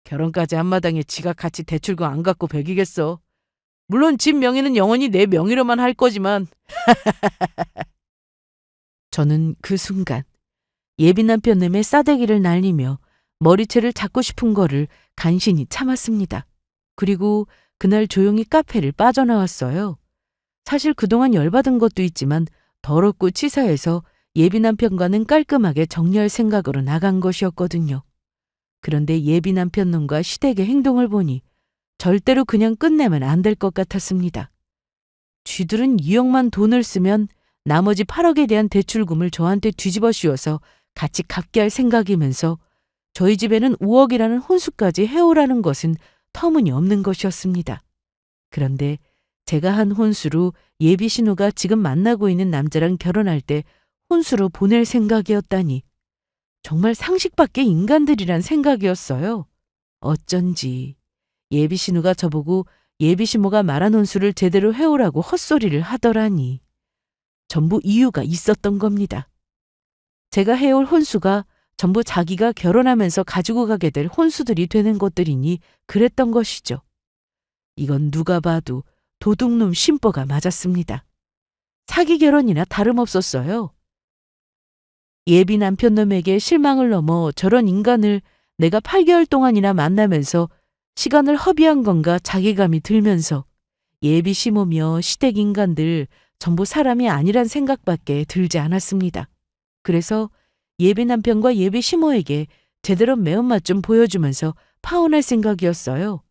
결혼까지 한마당에 지가 같이 대출금 안 갚고 배기겠어. 물론 집 명의는 영원히 내 명의로만 할 거지만. 저는 그 순간 예비 남편 놈의 싸대기를 날리며 머리채를 잡고 싶은 거를 간신히 참았습니다. 그리고 그날 조용히 카페를 빠져나왔어요. 사실 그동안 열받은 것도 있지만 더럽고 치사해서 예비 남편과는 깔끔하게 정리할 생각으로 나간 것이었거든요. 그런데 예비 남편 놈과 시댁의 행동을 보니 절대로 그냥 끝내면 안 될 것 같았습니다. 쥐들은 2억만 돈을 쓰면 나머지 8억에 대한 대출금을 저한테 뒤집어 씌워서 같이 갚게 할 생각이면서 저희 집에는 5억이라는 혼수까지 해오라는 것은 터무니없는 것이었습니다. 그런데 제가 한 혼수로 예비 신우가 지금 만나고 있는 남자랑 결혼할 때 혼수로 보낼 생각이었다니 정말 상식 밖의 인간들이란 생각이었어요. 어쩐지 예비 신우가 저보고 예비 시모가 말한 혼수를 제대로 해오라고 헛소리를 하더라니. 전부 이유가 있었던 겁니다. 제가 해올 혼수가 전부 자기가 결혼하면서 가지고 가게 될 혼수들이 되는 것들이니 그랬던 것이죠. 이건 누가 봐도 도둑놈 심보가 맞았습니다. 사기 결혼이나 다름없었어요. 예비 남편놈에게 실망을 넘어 저런 인간을 내가 8개월 동안이나 만나면서 시간을 허비한 건가 자괴감이 들면서 예비 시모며 시댁 인간들 전부 사람이 아니란 생각밖에 들지 않았습니다. 그래서 예비 남편과 예비 시모에게 제대로 매운맛 좀 보여주면서 파혼할 생각이었어요.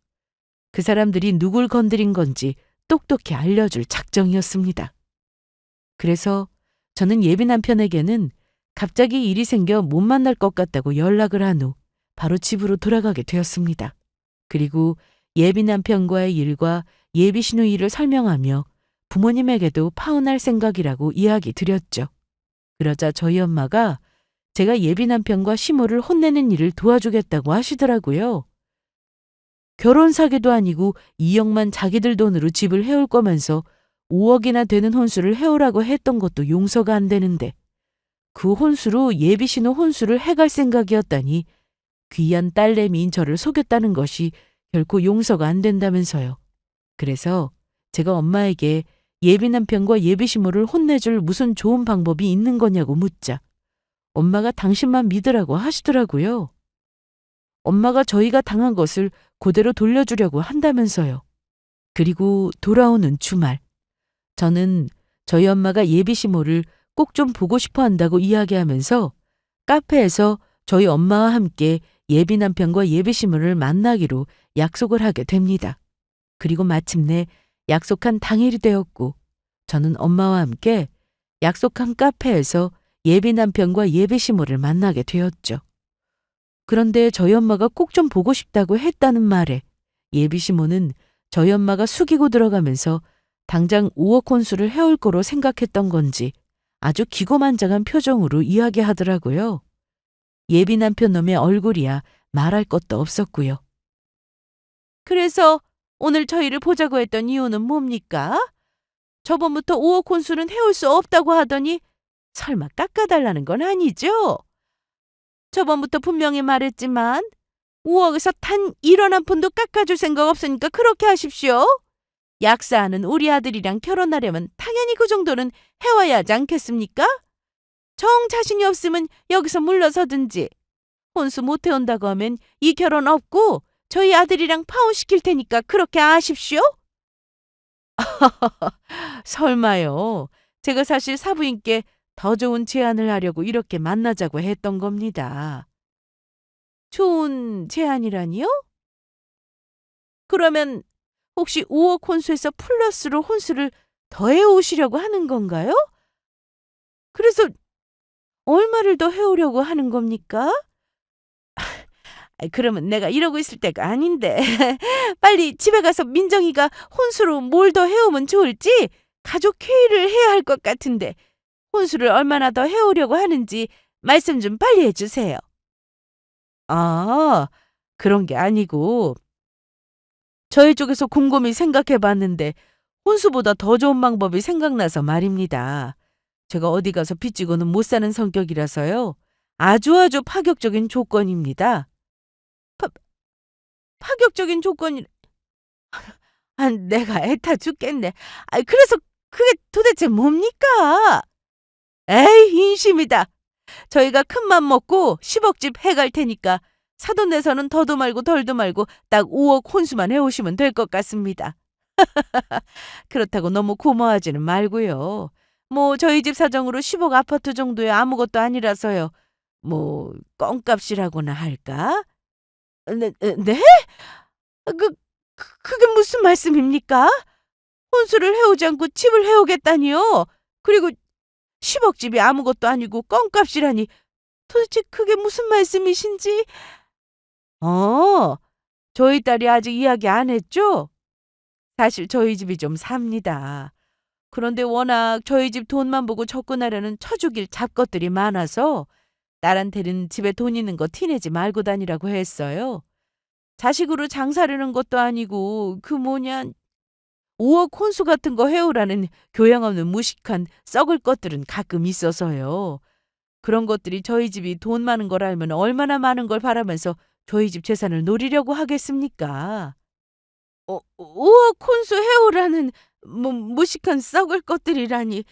그 사람들이 누굴 건드린 건지 똑똑히 알려줄 작정이었습니다. 그래서 저는 예비 남편에게는 갑자기 일이 생겨 못 만날 것 같다고 연락을 한 후 바로 집으로 돌아가게 되었습니다. 그리고 예비 남편과의 일과 예비 신우 일을 설명하며 부모님에게도 파혼할 생각이라고 이야기 드렸죠. 그러자 저희 엄마가 제가 예비 남편과 시모를 혼내는 일을 도와주겠다고 하시더라고요. 결혼 사기도 아니고 2억만 자기들 돈으로 집을 해올 거면서 5억이나 되는 혼수를 해오라고 했던 것도 용서가 안 되는데 그 혼수로 예비 신우 혼수를 해갈 생각이었다니 귀한 딸내미인 저를 속였다는 것이 결코 용서가 안 된다면서요. 그래서 제가 엄마에게 예비 남편과 예비 시모를 혼내줄 무슨 좋은 방법이 있는 거냐고 묻자 엄마가 당신만 믿으라고 하시더라고요. 엄마가 저희가 당한 것을 그대로 돌려주려고 한다면서요. 그리고 돌아오는 주말 저는 저희 엄마가 예비 시모를 꼭 좀 보고 싶어 한다고 이야기하면서 카페에서 저희 엄마와 함께 예비 남편과 예비 시모를 만나기로 약속을 하게 됩니다. 그리고 마침내 약속한 당일이 되었고 저는 엄마와 함께 약속한 카페에서 예비 남편과 예비 시모를 만나게 되었죠. 그런데 저희 엄마가 꼭 좀 보고 싶다고 했다는 말에 예비 시모는 저희 엄마가 숙이고 들어가면서 당장 5억 혼수를 해올 거로 생각했던 건지 아주 기고만장한 표정으로 이야기하더라고요. 예비 남편 놈의 얼굴이야 말할 것도 없었고요. 그래서 오늘 저희를 보자고 했던 이유는 뭡니까? 저번부터 5억 혼수는 해올 수 없다고 하더니 설마 깎아달라는 건 아니죠? 저번부터 분명히 말했지만 5억에서 단 1원 한 푼도 깎아줄 생각 없으니까 그렇게 하십시오. 약사하는 우리 아들이랑 결혼하려면 당연히 그 정도는 해와야 하지 않겠습니까? 정 자신이 없으면 여기서 물러서든지. 혼수 못 해온다고 하면 이 결혼 없고 저희 아들이랑 파혼시킬 테니까 그렇게 아십시오. 설마요. 제가 사실 사부인께 더 좋은 제안을 하려고 이렇게 만나자고 했던 겁니다. 좋은 제안이라니요? 그러면 혹시 5억 혼수에서 플러스로 혼수를 더해 오시려고 하는 건가요? 그래서 얼마를 더 해오려고 하는 겁니까? 그러면 내가 이러고 있을 때가 아닌데. 빨리 집에 가서 민정이가 혼수로 뭘 더 해오면 좋을지 가족 회의를 해야 할 것 같은데 혼수를 얼마나 더 해오려고 하는지 말씀 좀 빨리 해주세요. 아, 그런 게 아니고 저희 쪽에서 곰곰이 생각해 봤는데 혼수보다 더 좋은 방법이 생각나서 말입니다. 제가 어디 가서 빚지고는 못 사는 성격이라서요. 아주 파격적인 조건입니다. 파, 파격적인 조건이 내가 애타 죽겠네. 그래서 그게 도대체 뭡니까? 에이, 인심이다. 저희가 큰맘 먹고 10억집 해갈 테니까 사돈 내서는 더도 말고 덜도 말고 딱 5억 혼수만 해오시면 될 것 같습니다. 그렇다고 너무 고마워하지는 말고요. 뭐 저희 집 사정으로 10억 아파트 정도의 아무것도 아니라서요. 뭐 껌값이라고나 할까? 네? 그게 무슨 말씀입니까? 혼수를 해오지 않고 집을 해오겠다니요? 그리고 10억 집이 아무것도 아니고 껌값이라니 도대체 그게 무슨 말씀이신지? 저희 딸이 아직 이야기 안 했죠? 사실 저희 집이 좀 삽니다. 그런데 워낙 저희 집 돈만 보고 접근하려는 처죽일 잡것들이 많아서 딸한테는 집에 돈 있는 거 티내지 말고 다니라고 했어요. 자식으로 장사려는 것도 아니고 5억 혼수 같은 거 해오라는 교양 없는 무식한 썩을 것들은 가끔 있어서요. 그런 것들이 저희 집이 돈 많은 걸 알면 얼마나 많은 걸 바라면서 저희 집 재산을 노리려고 하겠습니까? 5억 혼수 해오라는 무식한 썩을 것들이라니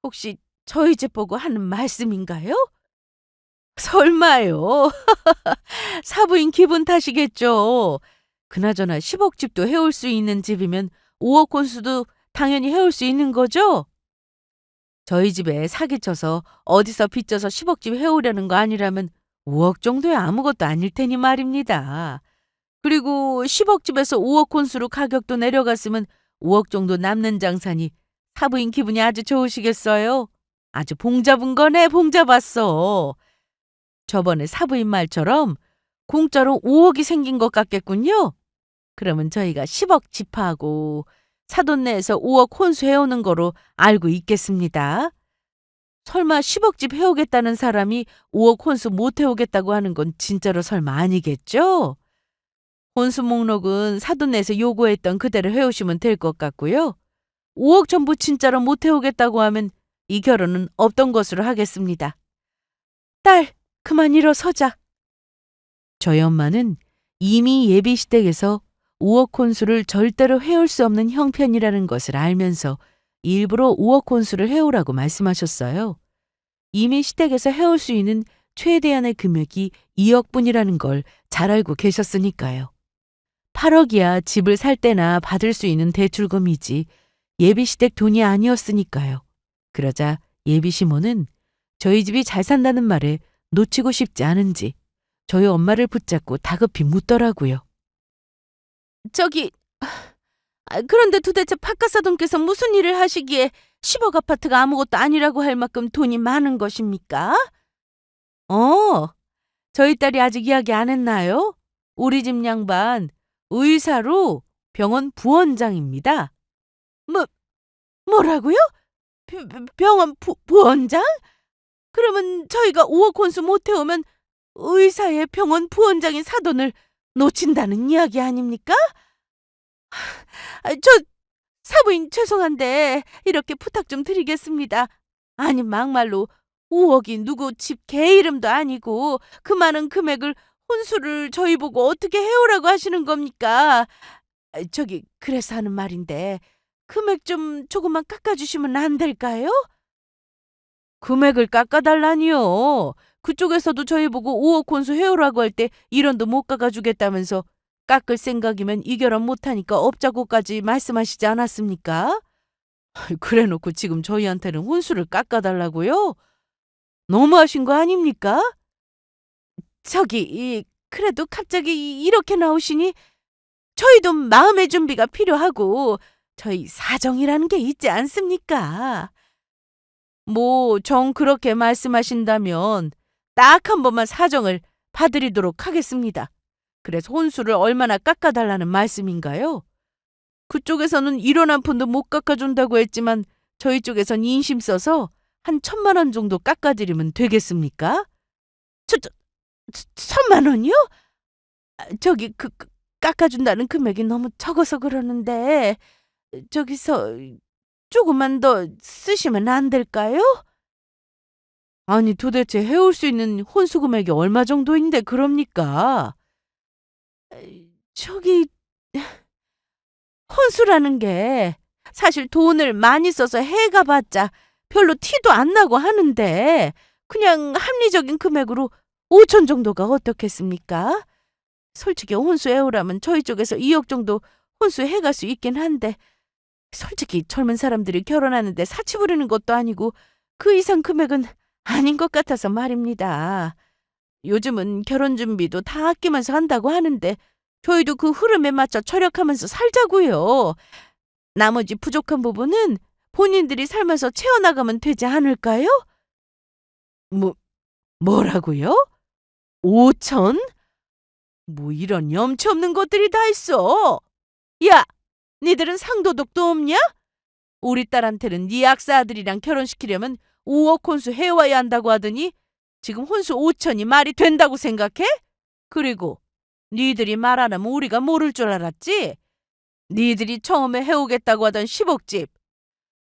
혹시 저희 집 보고 하는 말씀인가요? 설마요. 사부인 기분 탓이겠죠. 그나저나 10억 집도 해올 수 있는 집이면 5억 혼수도 당연히 해올 수 있는 거죠? 저희 집에 사기쳐서 어디서 빚져서 10억 집 해오려는 거 아니라면 5억 정도야 아무것도 아닐 테니 말입니다. 그리고 10억 집에서 5억 혼수로 가격도 내려갔으면 5억 정도 남는 장사니 사부인 기분이 아주 좋으시겠어요? 아주 봉잡은 거네, 봉잡았어. 저번에 사부인 말처럼 공짜로 5억이 생긴 것 같겠군요. 그러면 저희가 10억 집하고 사돈 내에서 5억 혼수해오는 거로 알고 있겠습니다. 설마 10억 집 해오겠다는 사람이 5억 혼수 못 해오겠다고 하는 건 진짜로 설마 아니겠죠? 혼수 목록은 사돈 내에서 요구했던 그대로 해오시면 될 것 같고요. 5억 전부 진짜로 못 해오겠다고 하면 이 결혼은 없던 것으로 하겠습니다. 딸, 그만 일어서자. 저희 엄마는 이미 예비 시댁에서 5억 혼수를 절대로 해올 수 없는 형편이라는 것을 알면서 일부러 5억 혼수를 해오라고 말씀하셨어요. 이미 시댁에서 해올 수 있는 최대한의 금액이 2억뿐이라는 걸 잘 알고 계셨으니까요. 8억이야 집을 살 때나 받을 수 있는 대출금이지 예비 시댁 돈이 아니었으니까요. 그러자 예비 시모는 저희 집이 잘 산다는 말에 놓치고 싶지 않은지 저희 엄마를 붙잡고 다급히 묻더라고요. 그런데 도대체 박가사돈께서 무슨 일을 하시기에 10억 아파트가 아무것도 아니라고 할 만큼 돈이 많은 것입니까? 저희 딸이 아직 이야기 안 했나요? 우리 집 양반 의사로 병원 부원장입니다. 뭐라고요? 병원 부원장? 그러면 저희가 5억 혼수 못 해오면 의사의 병원 부원장인 사돈을 놓친다는 이야기 아닙니까? 저 사부인 죄송한데 이렇게 부탁 좀 드리겠습니다. 아니 막말로 5억이 누구 집 개 이름도 아니고 그 많은 금액을 혼수를 저희 보고 어떻게 해오라고 하시는 겁니까? 그래서 하는 말인데 금액 좀 조금만 깎아주시면 안 될까요? 금액을 깎아달라니요. 그쪽에서도 저희 보고 5억 혼수 해오라고 할 때 1원도 못 깎아주겠다면서 깎을 생각이면 이 결혼 못하니까 없자고까지 말씀하시지 않았습니까? 그래놓고 지금 저희한테는 혼수를 깎아달라고요? 너무하신 거 아닙니까? 그래도 갑자기 이렇게 나오시니 저희도 마음의 준비가 필요하고 저희 사정이라는 게 있지 않습니까? 정 그렇게 말씀하신다면 딱 한 번만 사정을 봐드리도록 하겠습니다. 그래서 혼수를 얼마나 깎아달라는 말씀인가요? 그쪽에서는 1원 한 푼도 못 깎아준다고 했지만 저희 쪽에선 인심 써서 한 1,000만 원 정도 깎아드리면 되겠습니까? 1,000만 원이요? 저기 깎아준다는 금액이 너무 적어서 그러는데 저기서 조금만 더 쓰시면 안 될까요? 아니 도대체 해올 수 있는 혼수 금액이 얼마 정도인데 그럽니까? 저기 혼수라는 게 사실 돈을 많이 써서 해가봤자 별로 티도 안 나고 하는데 그냥 합리적인 금액으로 5천 정도가 어떻겠습니까? 솔직히 혼수 해오라면 저희 쪽에서 2억 정도 혼수 해갈 수 있긴 한데 솔직히 젊은 사람들이 결혼하는데 사치 부리는 것도 아니고 그 이상 금액은 아닌 것 같아서 말입니다. 요즘은 결혼 준비도 다 아끼면서 한다고 하는데 저희도 그 흐름에 맞춰 절약하면서 살자고요. 나머지 부족한 부분은 본인들이 살면서 채워나가면 되지 않을까요? 뭐라고요? 5천? 뭐 이런 염치 없는 것들이 다 있어. 야, 니들은 상도덕도 없냐? 우리 딸한테는 네 약사 아들이랑 결혼시키려면 5억 혼수 해와야 한다고 하더니 지금 혼수 5천이 말이 된다고 생각해? 그리고 니들이 말 안 하면 우리가 모를 줄 알았지? 니들이 처음에 해오겠다고 하던 10억집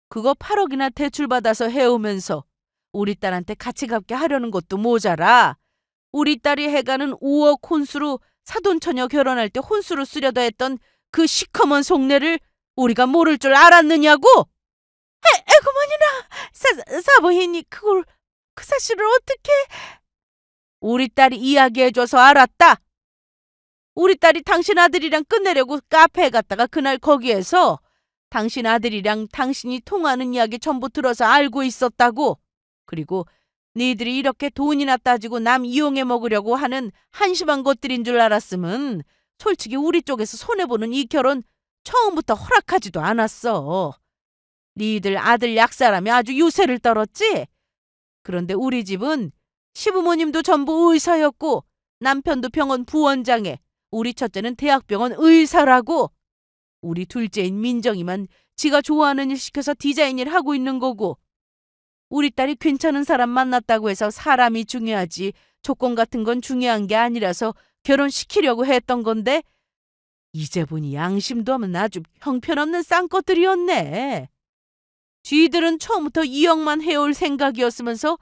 그거 8억이나 대출받아서 해오면서 우리 딸한테 같이 갚게 하려는 것도 모자라. 우리 딸이 해가는 5억 혼수로 사돈처녀 결혼할 때 혼수로 쓰려다 했던 그 시커먼 속내를 우리가 모를 줄 알았느냐고? 에구머니나 사부인이 그걸 그 사실을 어떻게? 우리 딸이 이야기해줘서 알았다. 우리 딸이 당신 아들이랑 끝내려고 카페에 갔다가 그날 거기에서 당신 아들이랑 당신이 통하는 이야기 전부 들어서 알고 있었다고. 그리고 니들이 이렇게 돈이나 따지고 남 이용해 먹으려고 하는 한심한 것들인 줄 알았으면 솔직히 우리 쪽에서 손해보는 이 결혼 처음부터 허락하지도 않았어. 니들 아들 약사라며 아주 유세를 떨었지? 그런데 우리 집은 시부모님도 전부 의사였고 남편도 병원 부원장에 우리 첫째는 대학병원 의사라고. 우리 둘째인 민정이만 지가 좋아하는 일 시켜서 디자인 일 하고 있는 거고 우리 딸이 괜찮은 사람 만났다고 해서 사람이 중요하지 조건 같은 건 중요한 게 아니라서 결혼시키려고 했던 건데 이제 보니 양심도 없는 아주 형편없는 쌍꺼들이었네. 쥐들은 처음부터 2억만 해올 생각이었으면서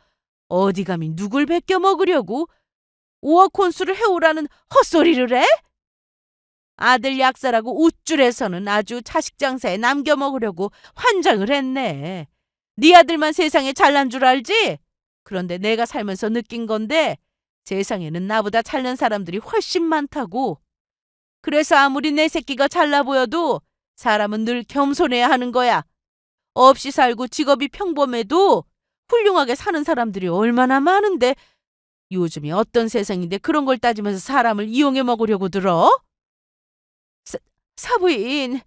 어디 감히 누굴 베껴 먹으려고 5억 혼수를 해오라는 헛소리를 해? 아들 약사라고 우쭐해서는 아주 자식 장사에 남겨 먹으려고 환장을 했네. 네 아들만 세상에 잘난 줄 알지? 그런데 내가 살면서 느낀 건데 세상에는 나보다 잘난 사람들이 훨씬 많다고. 그래서 아무리 내 새끼가 잘나 보여도 사람은 늘 겸손해야 하는 거야. 없이 살고 직업이 평범해도 훌륭하게 사는 사람들이 얼마나 많은데 요즘이 어떤 세상인데 그런 걸 따지면서 사람을 이용해 먹으려고 들어? 사부인,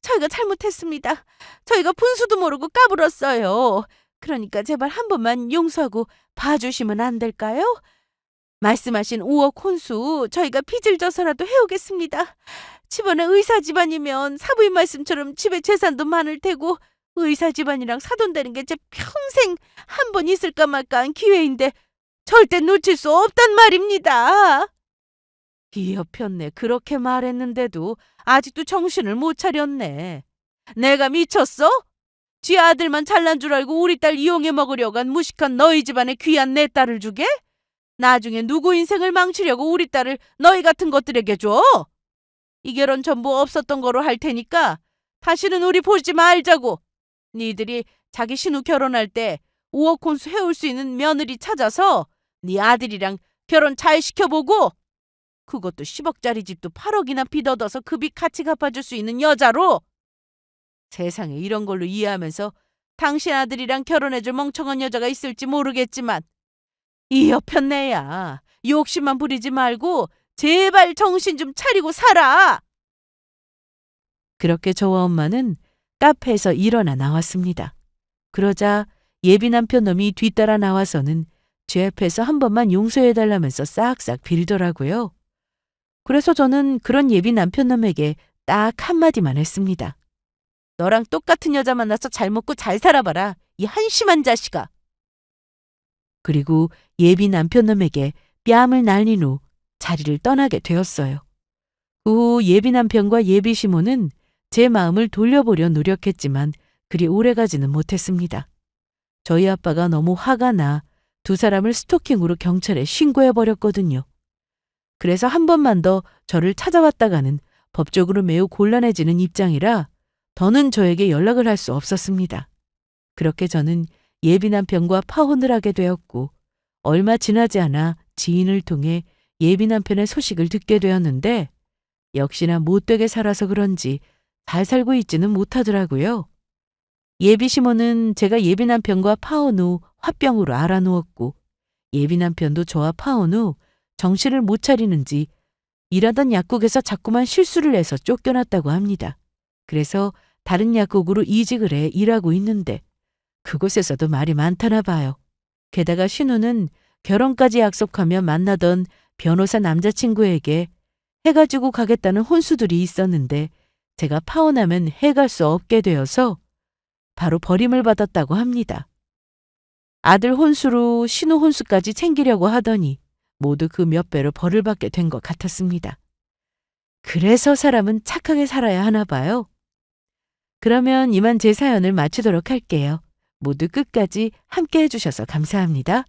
저희가 잘못했습니다. 저희가 분수도 모르고 까불었어요. 그러니까 제발 한 번만 용서하고 봐주시면 안 될까요? 말씀하신 5억 혼수 저희가 빚을 져서라도 해오겠습니다. 집안에 의사 집안이면 사부인 말씀처럼 집에 재산도 많을 테고 의사 집안이랑 사돈되는 게 제 평생 한 번 있을까 말까한 기회인데 절대 놓칠 수 없단 말입니다. 기어편네 그렇게 말했는데도 아직도 정신을 못 차렸네. 내가 미쳤어? 지 아들만 잘난 줄 알고 우리 딸 이용해 먹으려고 한 무식한 너희 집안에 귀한 내 딸을 주게? 나중에 누구 인생을 망치려고 우리 딸을 너희 같은 것들에게 줘? 이 결혼 전부 없었던 거로 할 테니까 다시는 우리 보지 말자고. 니들이 자기 신우 결혼할 때 5억 혼수 해올 수 있는 며느리 찾아서 네 아들이랑 결혼 잘 시켜보고 그것도 10억짜리 집도 8억이나 빚 얻어서 그 빚 같이 갚아줄 수 있는 여자로. 세상에 이런 걸로 이해하면서 당신 아들이랑 결혼해줄 멍청한 여자가 있을지 모르겠지만 이 여편네야 욕심만 부리지 말고 제발 정신 좀 차리고 살아. 그렇게 저와 엄마는 카페에서 일어나 나왔습니다. 그러자 예비 남편 놈이 뒤따라 나와서는 제 앞에서 한 번만 용서해달라면서 싹싹 빌더라고요. 그래서 저는 그런 예비 남편놈에게 딱 한마디만 했습니다. 너랑 똑같은 여자 만나서 잘 먹고 잘 살아봐라. 이 한심한 자식아. 그리고 예비 남편놈에게 뺨을 날린 후 자리를 떠나게 되었어요. 그 후 예비 남편과 예비 시모는 제 마음을 돌려보려 노력했지만 그리 오래가지는 못했습니다. 저희 아빠가 너무 화가 나 두 사람을 스토킹으로 경찰에 신고해버렸거든요. 그래서 한 번만 더 저를 찾아왔다가는 법적으로 매우 곤란해지는 입장이라 더는 저에게 연락을 할 수 없었습니다. 그렇게 저는 예비 남편과 파혼을 하게 되었고 얼마 지나지 않아 지인을 통해 예비 남편의 소식을 듣게 되었는데 역시나 못되게 살아서 그런지 잘 살고 있지는 못하더라고요. 예비 시모는 제가 예비 남편과 파혼 후 화병으로 알아누웠고 예비 남편도 저와 파혼 후 정신을 못 차리는지 일하던 약국에서 자꾸만 실수를 해서 쫓겨났다고 합니다. 그래서 다른 약국으로 이직을 해 일하고 있는데 그곳에서도 말이 많다나 봐요. 게다가 신우는 결혼까지 약속하며 만나던 변호사 남자친구에게 해가지고 가겠다는 혼수들이 있었는데 제가 파혼하면 해갈 수 없게 되어서 바로 버림을 받았다고 합니다. 아들 혼수로 신우 혼수까지 챙기려고 하더니 모두 그 몇 배로 벌을 받게 된 것 같았습니다. 그래서 사람은 착하게 살아야 하나 봐요. 그러면 이만 제 사연을 마치도록 할게요. 모두 끝까지 함께 해주셔서 감사합니다.